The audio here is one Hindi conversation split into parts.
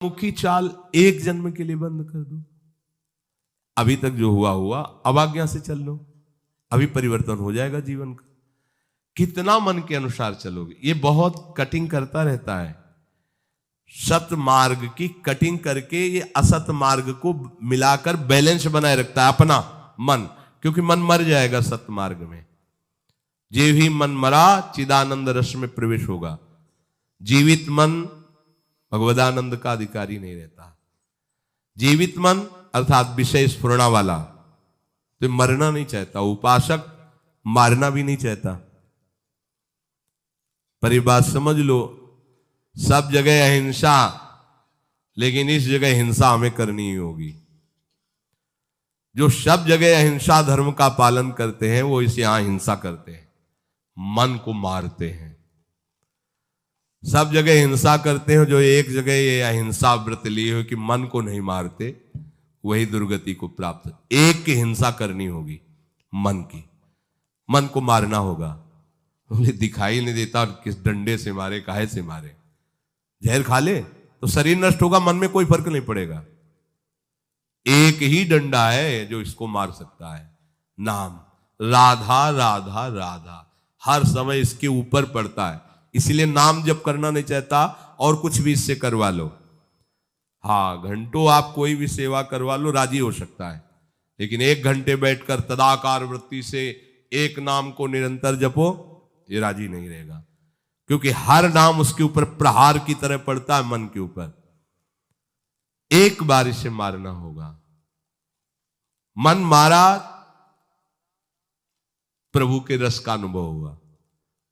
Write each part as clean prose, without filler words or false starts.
मुखी चाल एक जन्म के लिए बंद कर दो। अभी तक जो हुआ हुआ, अब आज्ञा से चल लो, अभी परिवर्तन हो जाएगा जीवन का। कितना मन के अनुसार चलोगे, ये बहुत कटिंग करता रहता है। सत मार्ग की कटिंग करके ये असत मार्ग को मिलाकर बैलेंस बनाए रखता है अपना मन, क्योंकि मन मर जाएगा सत मार्ग में। जे भी मन मरा चिदानंद रस में प्रवेश होगा। जीवित मन भगवदानंद का अधिकारी नहीं रहता। जीवित मन अर्थात विषय स्फुरणा वाला तो मरना नहीं चाहता। उपासक मारना भी नहीं चाहता। पर ये बात समझ लो, सब जगह अहिंसा, लेकिन इस जगह हिंसा हमें करनी ही होगी। जो सब जगह अहिंसा धर्म का पालन करते हैं वो इस यहां हिंसा करते हैं, मन को मारते हैं। सब जगह हिंसा करते हैं, जो एक जगह ये अहिंसा व्रत लिए हो कि मन को नहीं मारते, वही दुर्गति को प्राप्त। एक की हिंसा करनी होगी, मन की, मन को मारना होगा। बोले दिखाई नहीं देता, किस डंडे से मारे, काहे से मारे? जहर खा ले तो शरीर नष्ट होगा, मन में कोई फर्क नहीं पड़ेगा। एक ही डंडा है जो इसको मार सकता है, नाम। राधा राधा राधा हर समय इसके ऊपर पड़ता है, इसलिए नाम जप करना नहीं चाहता और कुछ भी इससे करवा लो। हाँ, घंटों आप कोई भी सेवा करवा लो, राजी हो सकता है, लेकिन 1 घंटे बैठकर तदाकार वृत्ति से एक नाम को निरंतर जपो, ये राजी नहीं रहेगा। क्योंकि हर नाम उसके ऊपर प्रहार की तरह पड़ता है, मन के ऊपर। एक बार इसे मारना होगा। मन मारा, प्रभु के रस का अनुभव हुआ।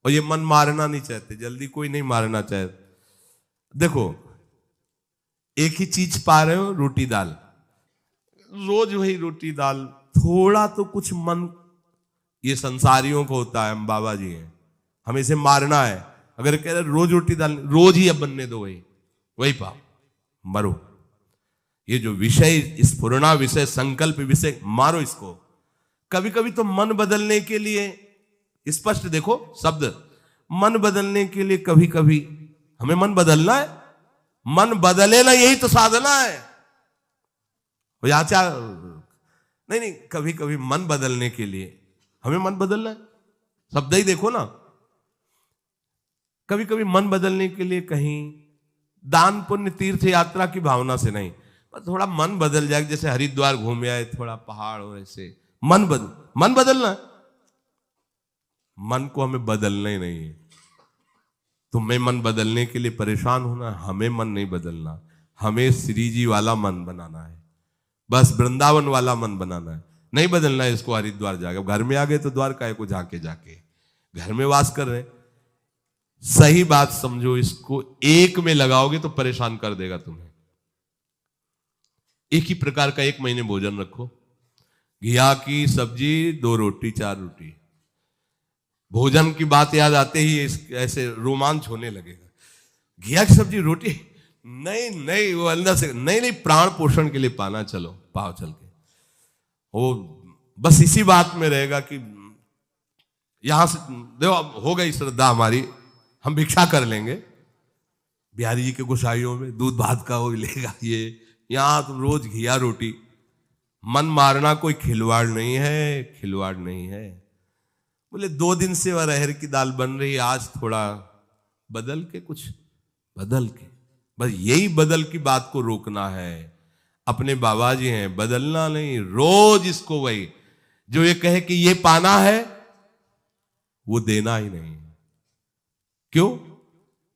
और ये मन मारना नहीं चाहते, जल्दी कोई नहीं मारना चाहते। देखो, एक ही चीज पा रहे हो, रोटी दाल, रोज वही रोटी दाल, थोड़ा तो कुछ मन, ये संसारियों को होता है, हम बाबा जी हैं, हमें इसे मारना है। अगर कह रहे रोज रोटी दाल, रोज ही अब बनने दो, वही पाओ, मरो। ये जो विषय स्फुरणा विषय, संकल्प विषय, मारो इसको। कभी कभी तो मन बदलने के लिए, स्पष्ट देखो शब्द, मन बदलने के लिए कभी कभी हमें मन बदलना है। मन बदले ना, यही तो साधना है। नहीं नहीं, कभी कभी मन बदलने के लिए हमें मन बदलना है, शब्द ही देखो ना। कभी कभी मन बदलने के लिए कहीं दान पुण्य तीर्थ यात्रा की भावना से नहीं, पर थोड़ा मन बदल जाए, जैसे हरिद्वार घूमे आए, थोड़ा पहाड़ और ऐसे मन बदलना है। मन को हमें बदलना ही नहीं है। तुम्हें मन बदलने के लिए परेशान होना, हमें मन नहीं बदलना। हमें श्री जी वाला मन बनाना है, बस वृंदावन वाला मन बनाना है। नहीं बदलना है इसको हरिद्वार जाके। घर में आ गए तो द्वारका को जाके घर में वास कर रहे। सही बात समझो, इसको एक में लगाओगे तो परेशान कर देगा तुम्हें। एक ही प्रकार का 1 महीने भोजन रखो, घिया की सब्जी, 2 रोटी 4 रोटी। भोजन की बात याद आते ही ऐसे रोमांच होने लगेगा। घिया की सब्जी रोटी, नहीं नहीं, वो अंदर से नहीं, प्राण पोषण के लिए पाना, चलो पाओ चल के। वो बस इसी बात में रहेगा कि यहां से देखो हो गई श्रद्धा हमारी, हम भिक्षा कर लेंगे। बिहारी जी के गोसाइयों में दूध भात का वो लेगा, ये यहां तुम रोज घिया रोटी। मन मारना कोई खिलवाड़ नहीं है, खिलवाड़ नहीं है। बोले 2 दिन से अरहर की दाल बन रही, आज थोड़ा बदल के, कुछ बदल के, बस यही बदल की बात को रोकना है। अपने बाबा जी हैं, बदलना नहीं, रोज इसको वही, जो ये कहे कि ये पाना है, वो देना ही नहीं। क्यों?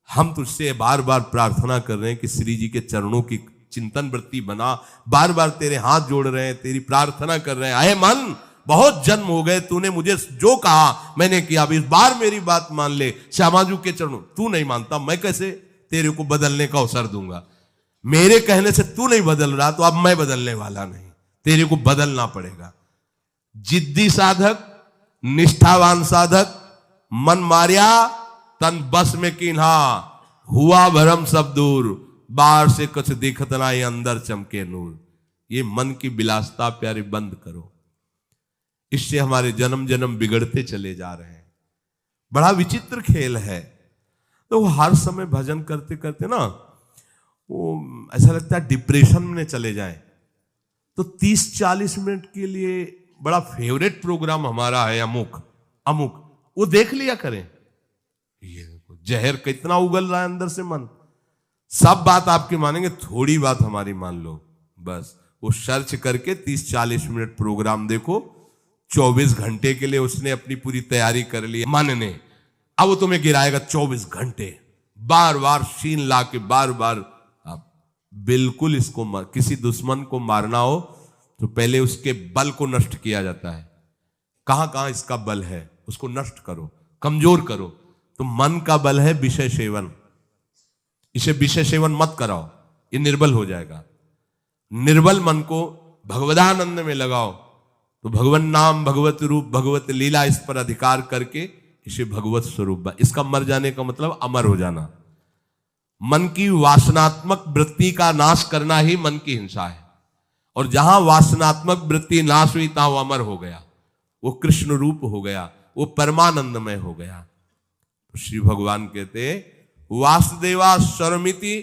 हम तुझसे बार बार प्रार्थना कर रहे हैं कि श्री जी के चरणों की चिंतन वृत्ति बना, बार बार तेरे हाथ जोड़ रहे हैं, तेरी प्रार्थना कर रहे हैं। अहे मन, बहुत जन्म हो गए, तूने मुझे जो कहा मैंने किया, अब इस बार मेरी बात मान ले। श्यामाजू के चरणों, तू नहीं मानता, मैं कैसे तेरे को बदलने का अवसर दूंगा? मेरे कहने से तू नहीं बदल रहा, तो अब मैं बदलने वाला नहीं, तेरे को बदलना पड़ेगा। जिद्दी साधक, निष्ठावान साधक, मन मारिया तन बस में कीन्हा, हुआ भरम सब दूर, बाहर से कुछ दिखत ना, अंदर चमके नूर। ये मन की विलासता प्यारे बंद करो, इससे हमारे जन्म जन्म बिगड़ते चले जा रहे हैं। बड़ा विचित्र खेल है। तो हर समय भजन करते करते ना वो ऐसा लगता है डिप्रेशन में चले जाएं। तो 30-40 मिनट के लिए बड़ा फेवरेट प्रोग्राम हमारा है अमुक अमुक, वो देख लिया करें। ये जहर कितना उगल रहा है अंदर से मन, सब बात आपकी मानेंगे, थोड़ी बात हमारी मान लो बस। वो सर्च करके 30-40 मिनट प्रोग्राम देखो, 24 घंटे के लिए उसने अपनी पूरी तैयारी कर ली मन ने। अब वो तुम्हें गिराएगा 24 घंटे, बार बार सीन ला के बार बार। आप बिल्कुल इसको किसी दुश्मन को मारना हो तो पहले उसके बल को नष्ट किया जाता है। कहां कहां इसका बल है उसको नष्ट करो, कमजोर करो। तो मन का बल है विषय सेवन, इसे विषय सेवन मत कराओ, ये निर्बल हो जाएगा। निर्बल मन को भगवदानंद में लगाओ तो भगवन नाम, भगवत रूप, भगवत लीला, इस पर अधिकार करके इसे भगवत स्वरूप। इसका मर जाने का मतलब अमर हो जाना। मन की वासनात्मक वृत्ति का नाश करना ही मन की हिंसा है। और जहां वासनात्मक वृत्ति नाश हुई तहां वो अमर हो गया, वो कृष्ण रूप हो गया, वो परमानंदमय हो गया। तो श्री भगवान कहते वासुदेवा सर्वमिति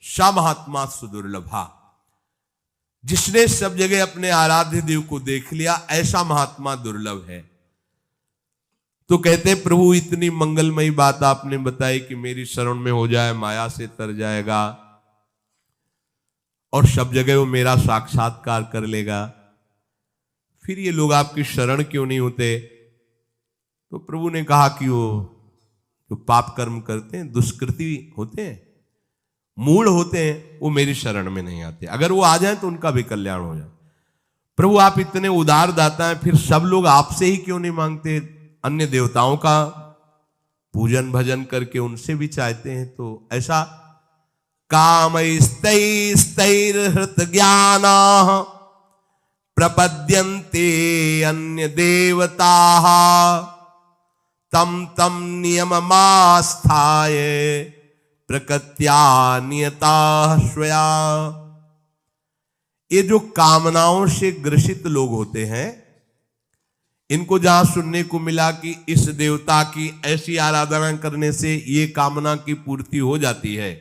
स महात्मा सुदुर्लभा। जिसने सब जगह अपने आराध्य देव को देख लिया, ऐसा महात्मा दुर्लभ है। तो कहते प्रभु इतनी मंगलमयी बात आपने बताई कि मेरी शरण में हो जाए माया से तर जाएगा और सब जगह वो मेरा साक्षात्कार कर लेगा, फिर ये लोग आपकी शरण क्यों नहीं होते? तो प्रभु ने कहा कि वो जो पाप कर्म करते हैं, दुष्कृति होते हैं, मूढ़ होते हैं, वो मेरी शरण में नहीं आते। अगर वो आ जाए तो उनका भी कल्याण हो जाए। प्रभु आप इतने उदार दाता हैं, फिर सब लोग आपसे ही क्यों नहीं मांगते? अन्य देवताओं का पूजन भजन करके उनसे भी चाहते हैं। तो ऐसा कामैस्तैस्तैर्हृत ज्ञाना प्रपद्यन्ते अन्य देवताः तम तम नियममास्थाय प्रकृत्या नियता स्वया। ये जो कामनाओं से ग्रसित लोग होते हैं, इनको जहां सुनने को मिला कि इस देवता की ऐसी आराधना करने से ये कामना की पूर्ति हो जाती है,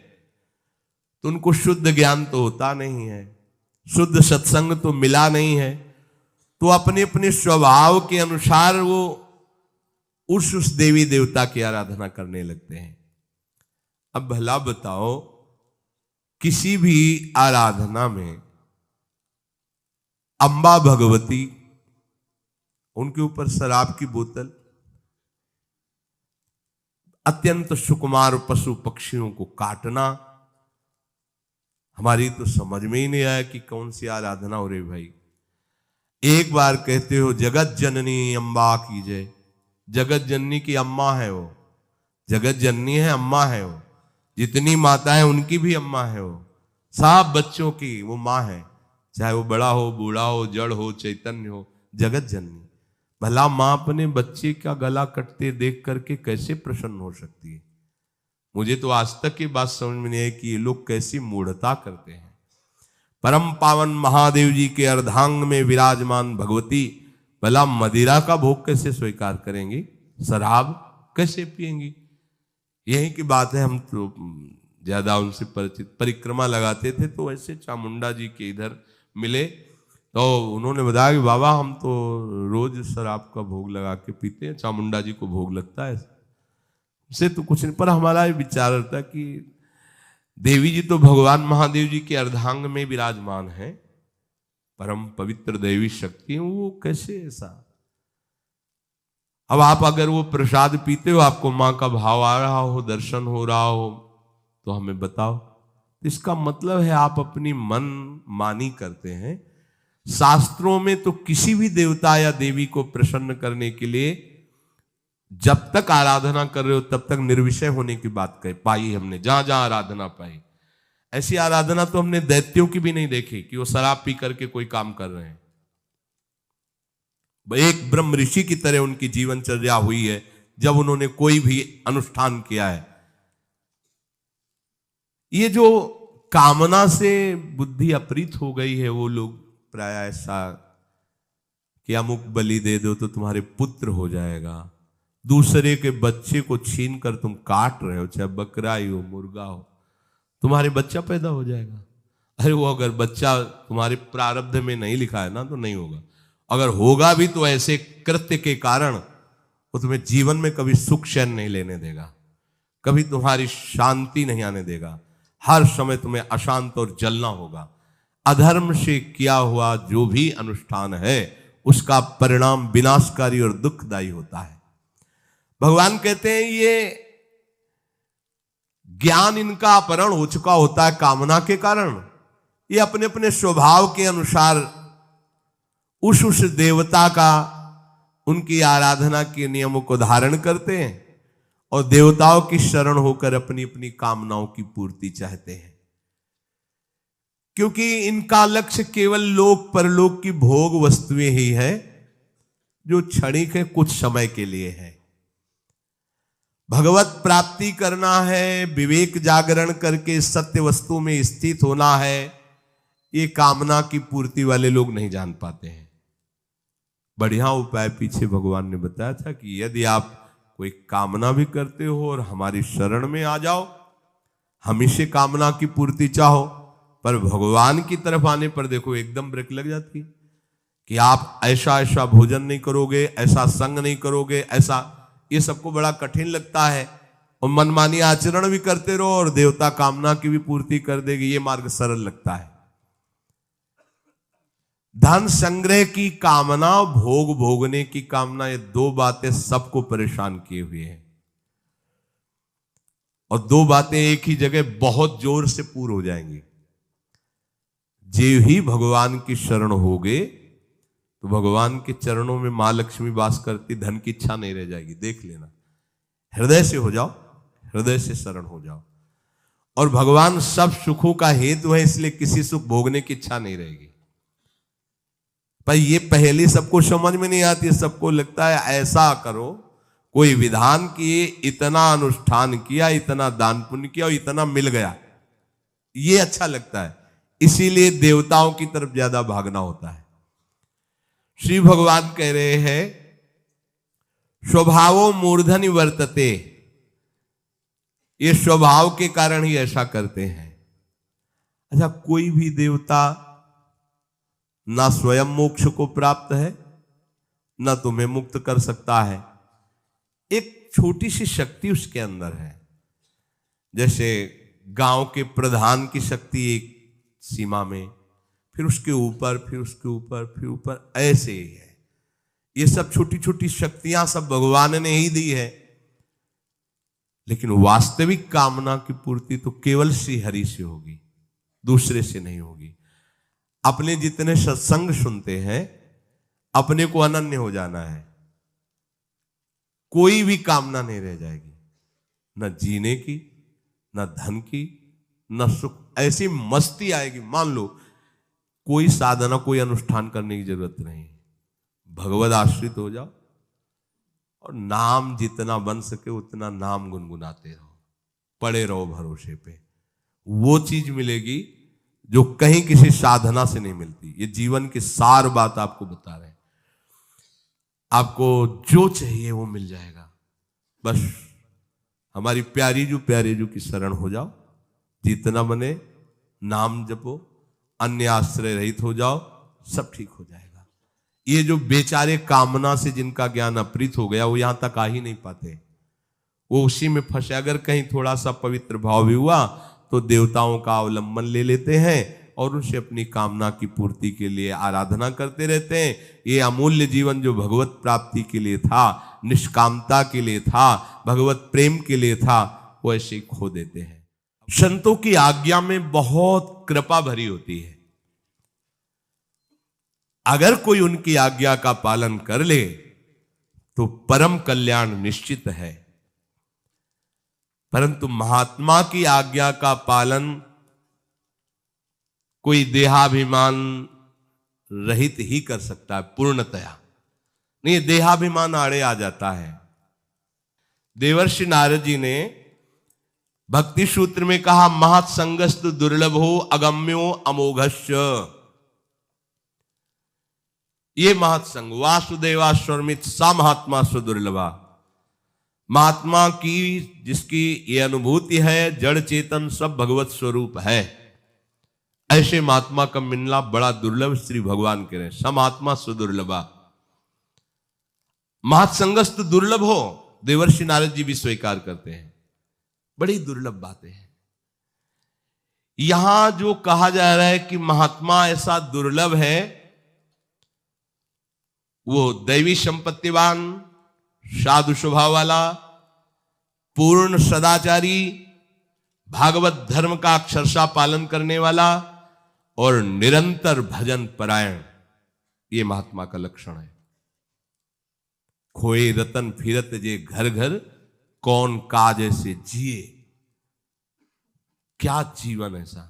तो उनको शुद्ध ज्ञान तो होता नहीं है, शुद्ध सत्संग तो मिला नहीं है। तो अपने अपने स्वभाव के अनुसार वो उस देवी देवता की आराधना करने लगते हैं। अब भला बताओ, किसी भी आराधना में अंबा भगवती, उनके ऊपर शराब की बोतल, अत्यंत सुकुमार पशु पक्षियों को काटना, हमारी तो समझ में ही नहीं आया कि कौन सी आराधना हो रही भाई। एक बार कहते हो जगत जननी अम्बा की जय। जगत जननी की अम्मा है वो, जगत जननी है, अम्मा है वो। जितनी माता है उनकी भी अम्मा है वो, सब बच्चों की वो माँ है, चाहे वो बड़ा हो, बूढ़ा हो, जड़ हो, चैतन्य हो, जगत जननी। भला माँ अपने बच्चे का गला कटते देख करके कैसे प्रसन्न हो सकती है? मुझे तो आज तक ये बात समझ में नहीं आई कि ये लोग कैसी मूढ़ता करते हैं। परम पावन महादेव जी के अर्धांग में विराजमान भगवती भला मदिरा का भोग कैसे स्वीकार करेंगी? शराब कैसे पिएंगी? यही की बात है। हम तो ज्यादा उनसे परिचित, परिक्रमा लगाते थे तो ऐसे चामुंडा जी के इधर मिले तो उन्होंने बताया कि बाबा हम तो रोज शराब का भोग लगा के पीते हैं, चामुंडा जी को भोग लगता है, से तो कुछ नहीं। पर हमारा विचार रहता कि देवी जी तो भगवान महादेव जी के अर्धांग में विराजमान है, परम पवित्र देवी शक्ति, वो कैसे ऐसा? अब आप अगर वो प्रसाद पीते हो, आपको माँ का भाव आ रहा हो, दर्शन हो रहा हो, तो हमें बताओ। इसका मतलब है आप अपनी मन मानी करते हैं। शास्त्रों में तो किसी भी देवता या देवी को प्रसन्न करने के लिए जब तक आराधना कर रहे हो तब तक निर्विषय होने की बात पाई हमने, जहां जहां आराधना पाई। ऐसी आराधना तो हमने दैत्यों की भी नहीं देखी कि वो शराब पी करके कोई काम कर रहे हैं। एक ब्रह्म ऋषि की तरह उनकी जीवनचर्या हुई है जब उन्होंने कोई भी अनुष्ठान किया है। ये जो कामना से बुद्धि अपरीत हो गई है, वो लोग प्राय ऐसा कि अमुक बलि दे दो तो तुम्हारे पुत्र हो जाएगा, दूसरे के बच्चे को छीन कर तुम काट रहे हो, चाहे बकरा ही हो, मुर्गा हो, तुम्हारे बच्चा पैदा हो जाएगा। अरे वो अगर बच्चा तुम्हारे प्रारब्ध में नहीं लिखा है ना तो नहीं होगा, अगर होगा भी तो ऐसे कृत्य के कारण वो तुम्हें जीवन में कभी सुख चैन नहीं लेने देगा, कभी तुम्हारी शांति नहीं आने देगा, हर समय तुम्हें अशांत और जलना होगा। अधर्म से किया हुआ जो भी अनुष्ठान है उसका परिणाम विनाशकारी और दुखदायी होता है। भगवान कहते हैं ये ज्ञान इनका अपहरण हो चुका होता है कामना के कारण। ये अपने अपने स्वभाव के अनुसार उस देवता का, उनकी आराधना के नियमों को धारण करते हैं और देवताओं की शरण होकर अपनी अपनी कामनाओं की पूर्ति चाहते हैं, क्योंकि इनका लक्ष्य केवल लोक परलोक की भोग वस्तुएं ही है जो क्षणिक है, कुछ समय के लिए है। भगवत प्राप्ति करना है, विवेक जागरण करके सत्य वस्तु में स्थित होना है, ये कामना की पूर्ति वाले लोग नहीं जान पाते हैं। बढ़िया उपाय पीछे भगवान ने बताया था कि यदि आप कोई कामना भी करते हो और हमारी शरण में आ जाओ, हम इसे कामना की पूर्ति चाहो, पर भगवान की तरफ आने पर देखो एकदम ब्रेक लग जाती कि आप ऐसा ऐसा भोजन नहीं करोगे, ऐसा संग नहीं करोगे, ऐसा, ये सबको बड़ा कठिन लगता है और मनमानी आचरण भी करते रहो और देवता कामना की भी पूर्ति कर देगी, ये मार्ग सरल लगता है। धन संग्रह की कामना, भोग भोगने की कामना, ये दो बातें सबको परेशान किए हुए हैं और दो बातें एक ही जगह बहुत जोर से पूर्ण हो जाएंगी। जे ही भगवान की शरण होगे तो भगवान के चरणों में मां लक्ष्मी वास करती, धन की इच्छा नहीं रह जाएगी। देख लेना, हृदय से हो जाओ, हृदय से शरण हो जाओ और भगवान सब सुखों का हेतु है, इसलिए किसी सुख भोगने की इच्छा नहीं रहेगी। पर ये पहले सबको समझ में नहीं आती, सबको लगता है ऐसा करो, कोई विधान किए, इतना अनुष्ठान किया, इतना दान पुण्य किया और इतना मिल गया, ये अच्छा लगता है, इसीलिए देवताओं की तरफ ज्यादा भागना होता है। श्री भगवान कह रहे हैं स्वभावो मूर्धनि वर्तते, ये स्वभाव के कारण ही ऐसा करते हैं। अच्छा, कोई भी देवता ना स्वयं मोक्ष को प्राप्त है, ना तुम्हें मुक्त कर सकता है। एक छोटी सी शक्ति उसके अंदर है, जैसे गांव के प्रधान की शक्ति एक सीमा में, फिर उसके ऊपर, फिर उसके ऊपर, फिर ऊपर, ऐसे ही है। ये सब छोटी छोटी शक्तियां सब भगवान ने ही दी है, लेकिन वास्तविक कामना की पूर्ति तो केवल श्री हरि से होगी, दूसरे से नहीं होगी। अपने जितने सत्संग सुनते हैं, अपने को अनन्य हो जाना है, कोई भी कामना नहीं रह जाएगी, न जीने की, न धन की, न सुख, ऐसी मस्ती आएगी। मान लो कोई साधना, कोई अनुष्ठान करने की जरूरत नहीं, भगवद आश्रित हो जाओ और नाम जितना बन सके उतना नाम गुनगुनाते रहो, पड़े रहो भरोसे पे, वो चीज मिलेगी जो कहीं किसी साधना से नहीं मिलती। ये जीवन की सार बात आपको बता रहे हैं, आपको जो चाहिए वो मिल जाएगा। बस हमारी प्यारी जो की शरण हो जाओ, जितना बने नाम जपो, अन्य आश्रय रहित हो जाओ, सब ठीक हो जाएगा। ये जो बेचारे कामना से जिनका ज्ञान अपहृत हो गया, वो यहां तक आ ही नहीं पाते, वो उसी में फंसे। अगर कहीं थोड़ा सा पवित्र भाव भी हुआ तो देवताओं का अवलंबन ले लेते हैं और उनसे अपनी कामना की पूर्ति के लिए आराधना करते रहते हैं। ये अमूल्य जीवन जो भगवत प्राप्ति के लिए था, निष्कामता के लिए था, भगवत प्रेम के लिए था, वो ऐसे ही खो देते हैं। संतों की आज्ञा में बहुत कृपा भरी होती है। अगर कोई उनकी आज्ञा का पालन कर ले तो परम कल्याण निश्चित है, परंतु महात्मा की आज्ञा का पालन कोई देहाभिमान रहित ही कर सकता है पूर्णतया, नहीं देहाभिमान आड़े आ जाता है। देवर्षि नारद जी ने भक्ति सूत्र में कहा, महत्संगस्तु दुर्लभो अगम्यो अमोघस्य। ये महत्संग वासुदेवा स्वर्मित सा महात्मा सुदुर्लभा, महात्मा की जिसकी ये अनुभूति है जड़ चेतन सब भगवत स्वरूप है, ऐसे महात्मा का मिलना बड़ा दुर्लभ। श्री भगवान कह रहे हैं समात्मा सुदुर्लभा। महत्संगस्त दुर्लभ हो, देवर्षि नारद जी भी स्वीकार करते हैं, बड़ी दुर्लभ बातें हैं। यहां जो कहा जा रहा है कि महात्मा ऐसा दुर्लभ है, वो दैवी संपत्तिवान, साधु स्वभाव वाला, पूर्ण सदाचारी, भागवत धर्म का अक्षरशः पालन करने वाला और निरंतर भजन परायण, ये महात्मा का लक्षण है। खोए रतन फिरत जे घर घर, कौन काज ऐसे जिए। क्या जीवन ऐसा,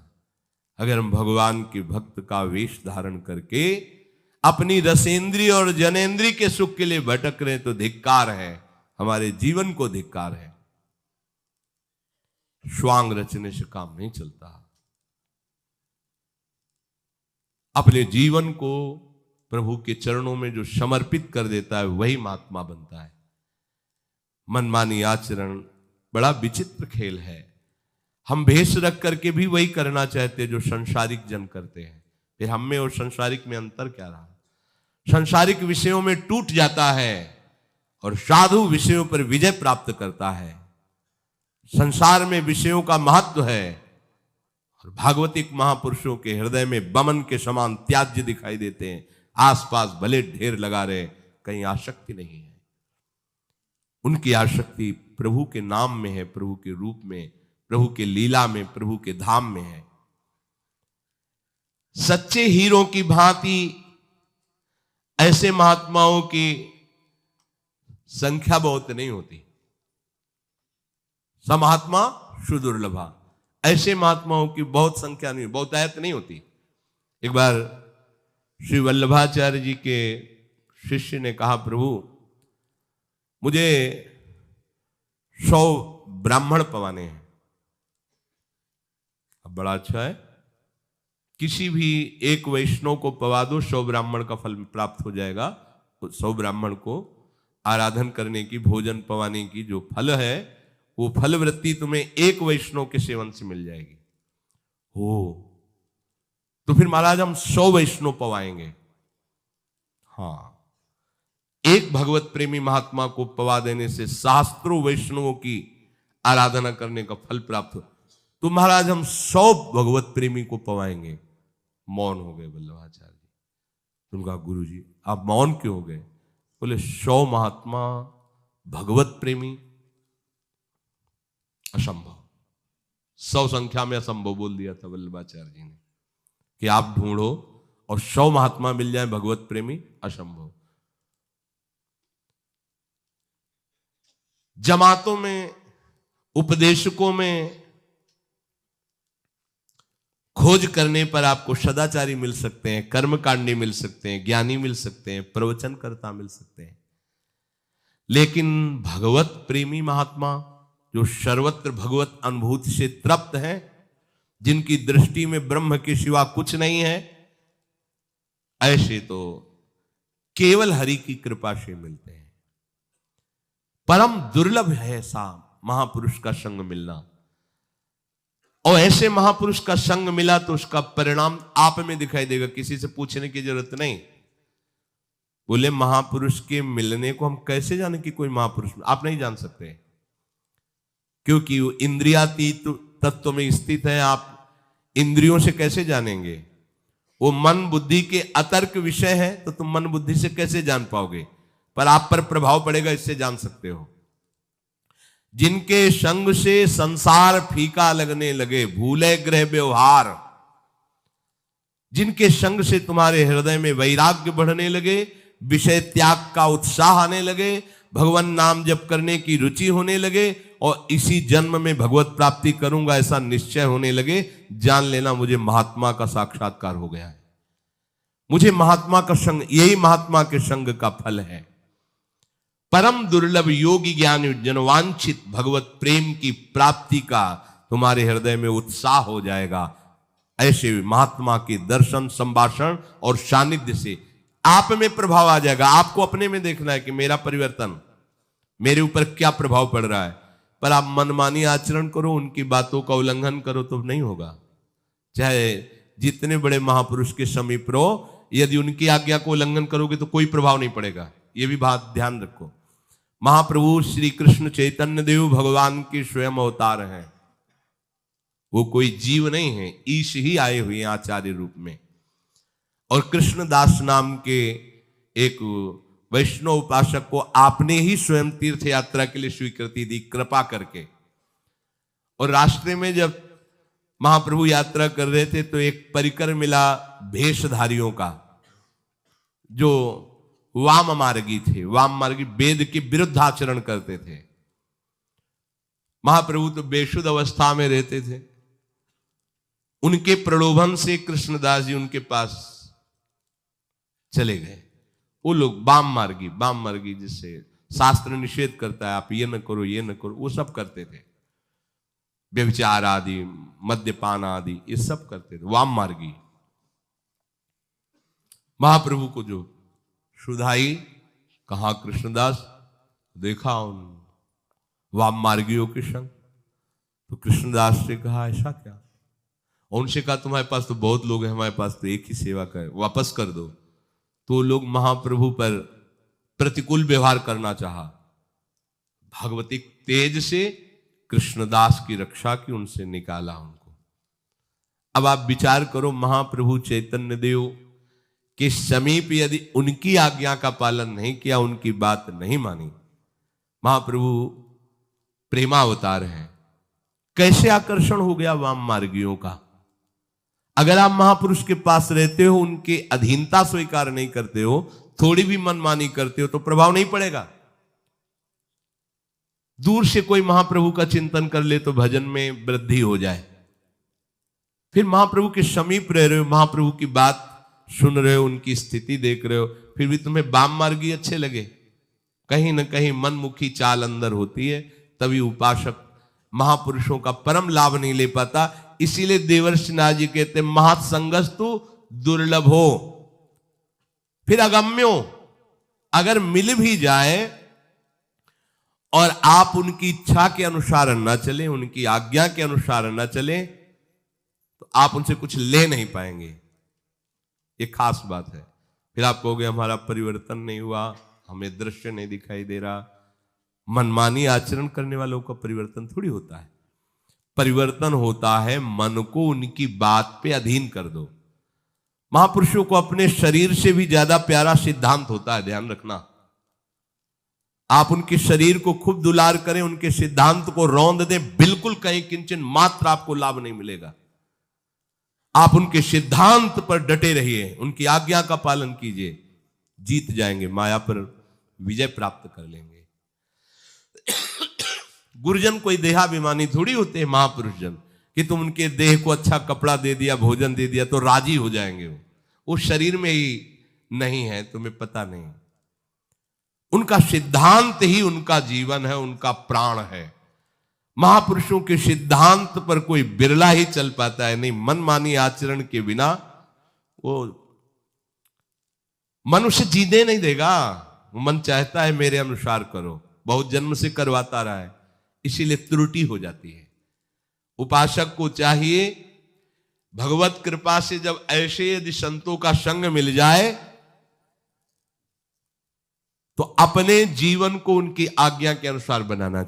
अगर हम भगवान के भक्त का वेश धारण करके अपनी रसेंद्री और जनेंद्री के सुख के लिए भटक रहे तो धिक्कार है, हमारे जीवन को धिक्कार है। श्वांग रचने से काम नहीं चलता। अपने जीवन को प्रभु के चरणों में जो समर्पित कर देता है वही महात्मा बनता है। मनमानी आचरण बड़ा विचित्र खेल है। हम भेष रख करके भी वही करना चाहते जो संसारिक जन करते हैं, फिर हम में और संसारिक में अंतर क्या रहा। संसारिक विषयों में टूट जाता है और साधु विषयों पर विजय प्राप्त करता है। संसार में विषयों का महत्व है और भागवतिक महापुरुषों के हृदय में बमन के समान त्याज्य दिखाई देते हैं। आसपास भले ढेर लगा रहे, कहीं आसक्ति नहीं है। उनकी आसक्ति प्रभु के नाम में है, प्रभु के रूप में, प्रभु के लीला में, प्रभु के धाम में है। सच्चे हीरों की भांति ऐसे महात्माओं की संख्या बहुत नहीं होती। समहात्मा सुदुर्लभा, ऐसे महात्माओं की बहुत संख्या नहीं, बहुतायत नहीं होती। एक बार श्री वल्लभाचार्य जी के शिष्य ने कहा, प्रभु मुझे 100 ब्राह्मण पवाने हैं। अब बड़ा अच्छा है, किसी भी एक वैष्णव को पवा दो, 100 ब्राह्मण का फल प्राप्त हो जाएगा। 100 ब्राह्मण को आराधन करने की, भोजन पवाने की जो फल है, वो फल वृत्ति तुम्हें एक वैष्णव के सेवन से मिल जाएगी। हो तो फिर महाराज हम 100 वैष्णव पवाएंगे। हाँ, एक भगवत प्रेमी महात्मा को पवा देने से सहस्त्रों वैष्णवों की आराधना करने का फल प्राप्त हो, तो महाराज हम 100 भगवत प्रेमी को पवाएंगे। मौन हो गए वल्लभाचार्य जी। उनका गुरु जी आप मौन क्यों हो गए? बोले 100 महात्मा भगवत प्रेमी असंभव, 100 संख्या में असंभव बोल दिया था वल्लभाचार्य जी ने कि आप ढूंढो और 100 महात्मा मिल जाए भगवत प्रेमी, असंभव। जमातों में, उपदेशकों में खोज करने पर आपको सदाचारी मिल सकते हैं, कर्मकांडी मिल सकते हैं, ज्ञानी मिल सकते हैं, प्रवचनकर्ता मिल सकते हैं, लेकिन भगवत प्रेमी महात्मा जो सर्वत्र भगवत अनुभूति से तृप्त है, जिनकी दृष्टि में ब्रह्म के सिवा कुछ नहीं है, ऐसे तो केवल हरि की कृपा से मिलते हैं। परम दुर्लभ है ऐसा महापुरुष का संग मिलना। और ऐसे महापुरुष का संग मिला तो उसका परिणाम आप में दिखाई देगा, किसी से पूछने की जरूरत नहीं। बोले महापुरुष के मिलने को हम कैसे जाने कि कोई महापुरुष, आप नहीं जान सकते, क्योंकि वो इंद्रियातीत तत्व में स्थित है। आप इंद्रियों से कैसे जानेंगे? वो मन बुद्धि के अतर्क विषय है, तो तुम मन बुद्धि से कैसे जान पाओगे? पर आप पर प्रभाव पड़ेगा, इससे जान सकते हो। जिनके संग से संसार फीका लगने लगे, भूले ग्रह व्यवहार, जिनके संग से तुम्हारे हृदय में वैराग्य बढ़ने लगे, विषय त्याग का उत्साह आने लगे, भगवान नाम जप करने की रुचि होने लगे और इसी जन्म में भगवत प्राप्ति करूंगा ऐसा निश्चय होने लगे, जान लेना मुझे महात्मा का साक्षात्कार हो गया है। मुझे महात्मा का संग, यही महात्मा के संग का फल है। परम दुर्लभ योगी ज्ञान जनवांछित भगवत प्रेम की प्राप्ति का तुम्हारे हृदय में उत्साह हो जाएगा। ऐसे महात्मा के दर्शन, संभाषण और सानिध्य से आप में प्रभाव आ जाएगा। आपको अपने में देखना है कि मेरा परिवर्तन, मेरे ऊपर क्या प्रभाव पड़ रहा है। पर आप मनमानी आचरण करो, उनकी बातों का उल्लंघन करो तो नहीं होगा। चाहे जितने बड़े महापुरुष के समीप रहो, यदि उनकी आज्ञा को उल्लंघन करोगे तो कोई प्रभाव नहीं पड़ेगा। ये भी बात ध्यान रखो। महाप्रभु श्री कृष्ण चैतन्य देव भगवान के स्वयं अवतार हैं। वो कोई जीव नहीं है, ईश ही आए हुए हैं आचार्य रूप में। और कृष्णदास नाम के एक वैष्णव उपासक को आपने ही स्वयं तीर्थ यात्रा के लिए स्वीकृति दी, कृपा करके। और रास्ते में जब महाप्रभु यात्रा कर रहे थे तो एक परिकर मिला भेषधारियों का, जो वाम मार्गी थे। वाम मार्गी वेद के विरुद्ध आचरण करते थे। महाप्रभु तो बेशुद्ध अवस्था में रहते थे। उनके प्रलोभन से कृष्णदास जी उनके पास चले गए। वो लोग वाम मार्गी जिससे शास्त्र निषेध करता है, आप ये न करो, ये न करो, वो सब करते थे। व्यभिचार आदि, मद्यपान आदि, ये सब करते थे वाम मार्गी। महाप्रभु को जो सुधाई, कहा कृष्णदास, देखा उन वाम मार्गियों के संग। तो कृष्णदास से कहा ऐसा क्या? और उनसे कहा तुम्हारे पास तो बहुत लोग हैं, हमारे पास तो एक ही सेवा कर, वापस कर दो। तो लोग महाप्रभु पर प्रतिकूल व्यवहार करना चाहा। भगवती तेज से कृष्णदास की रक्षा की, उनसे निकाला उनको। अब आप विचार करो, महाप्रभु चैतन्य देव के समीप यदि उनकी आज्ञा का पालन नहीं किया, उनकी बात नहीं मानी, महाप्रभु प्रेमावतार हैं, कैसे आकर्षण हो गया वाम मार्गियों का। अगर आप महापुरुष के पास रहते हो, उनके अधीनता स्वीकार नहीं करते हो, थोड़ी भी मनमानी करते हो, तो प्रभाव नहीं पड़ेगा। दूर से कोई महाप्रभु का चिंतन कर ले तो भजन में वृद्धि हो जाए। फिर महाप्रभु के समीप रह रहे हो, महाप्रभु की बात सुन रहे हो, उनकी स्थिति देख रहे हो, फिर भी तुम्हें वाम मार्गी अच्छे लगे। कहीं ना कहीं मनमुखी चाल अंदर होती है, तभी उपासक महापुरुषों का परम लाभ नहीं ले पाता। इसीलिए देवर्षि नाथ जी कहते महत्संगस्तु दुर्लभो। फिर अगम्यो, अगर मिल भी जाए और आप उनकी इच्छा के अनुसार न चले, उनकी आज्ञा के अनुसार न चले, तो आप उनसे कुछ ले नहीं पाएंगे। ये खास बात है। फिर आप कहोगे हमारा परिवर्तन नहीं हुआ, हमें दृश्य नहीं दिखाई दे रहा। मनमानी आचरण करने वालों का परिवर्तन थोड़ी होता है। परिवर्तन होता है मन को उनकी बात पे अधीन कर दो। महापुरुषों को अपने शरीर से भी ज्यादा प्यारा सिद्धांत होता है, ध्यान रखना। आप उनके शरीर को खूब दुलार करें, उनके सिद्धांत को रौंद दें, बिल्कुल कहीं किंचन मात्र आपको लाभ नहीं मिलेगा। आप उनके सिद्धांत पर डटे रहिए, उनकी आज्ञा का पालन कीजिए, जीत जाएंगे, माया पर विजय प्राप्त कर लेंगे। गुरुजन कोई देहाभिमानी थोड़ी होते हैं महापुरुष जन कि तुम उनके देह को अच्छा कपड़ा दे दिया, भोजन दे दिया तो राजी हो जाएंगे। वो शरीर में ही नहीं है, तुम्हें पता नहीं। उनका सिद्धांत ही उनका जीवन है, उनका प्राण है। महापुरुषों के सिद्धांत पर कोई बिरला ही चल पाता है, नहीं मनमानी आचरण के बिना वो मनुष्य जीने नहीं देगा। मन चाहता है मेरे अनुसार करो, बहुत जन्म से करवाता रहा है, इसीलिए त्रुटि हो जाती है। उपासक को चाहिए भगवत कृपा से जब ऐसे यदि संतों का संग मिल जाए तो अपने जीवन को उनकी आज्ञा के अनुसार बनाना